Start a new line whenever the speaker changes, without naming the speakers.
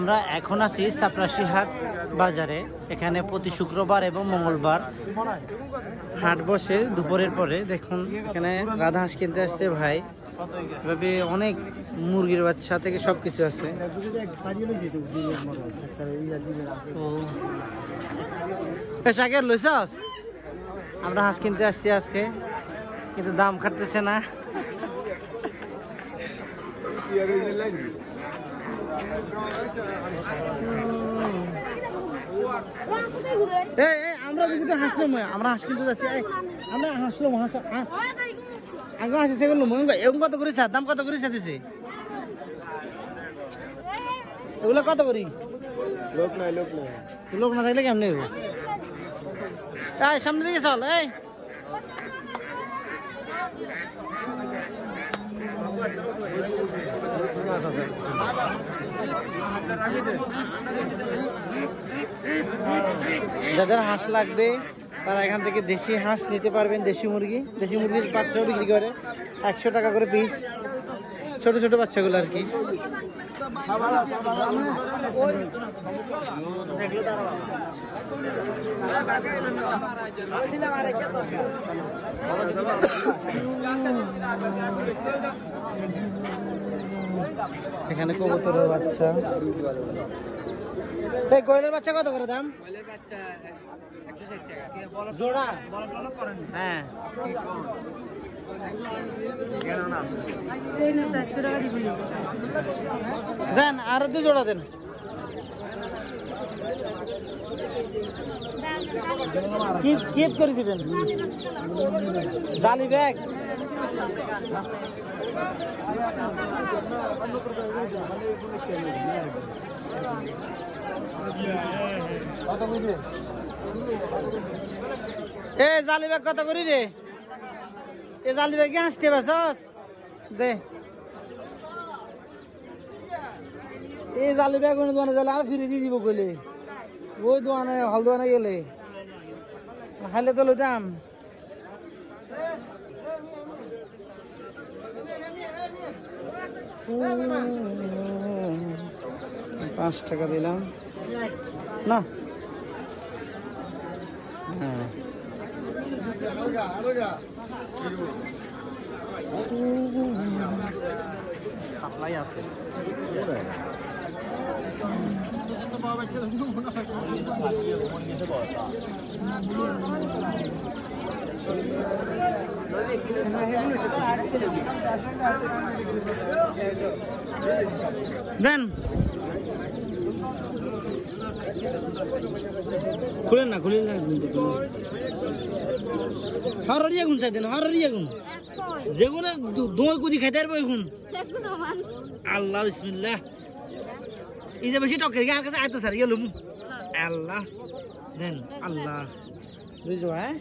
আমরা এখন আছি চাপরাশিহাট বাজারে। এখানে প্রতি শুক্রবার এবং মঙ্গলবার হাট বসে দুপুরের পরে। দেখুন এখানে রাধা হাঁস কিনতে আসছে ভাই। এভাবে অনেক মুরগির বাচ্চা থেকে সবকিছু আছে। আমরা হাঁস কিনতে আসছি আজকে, কিন্তু দাম খাটতেছে না। আমরা হাসলাম, আমরা হাঁস কিনতে যাচ্ছি। আমরা হাসলাম, আগে হাসি সেগুলো এরকম কত করে দাম কত করে চাইতেছে? এগুলো কত করি? লোক না থাকলে কেমনি হইব? সামনে দিকে চল। যাদের হাঁস লাগবে তারা এখান থেকে দেশি হাঁস নিতে পারবেন। দেশি মুরগির বাচ্চাও বিক্রি করে 100 টাকা করে পিস, ছোট ছোট বাচ্চাগুলো আর কি। এখানে কবুতরের বাচ্চা। কোয়েলের বাচ্চা কত করে দাম? জোড়া? হ্যাঁ, দেন আরো 2 জোড়া দেন। কি করে দিবেন? জালি ব্যাগ? এ জালি ব্যাগ কত করি রে? এ জালি ব্যাগ হাসতে পারছস? দে এই জালি ব্যাগ কোনো দোকানে গেলে আর ফিরে দিয়ে দিব কইলে, ওই দোকানে হল দোকানে গেলে খাইলে তো লইতাম। 5 টাকা দিলাম না। হ্যাঁ, সাপ্লাই আছে। দেন খুলেন না, খুলেন না। হরিয়া গুণ চাই দেন, হরিয়া গুণ যেগুলো দই কুদি খাইতে পারবো এখন। আল্লাহ বিসমিল্লাহ। এই যে বেশি টকের আর কাছে আইতো স্যার গেলুম। আল্লাহ দেন, আল্লাহ বুঝছো? হ্যাঁ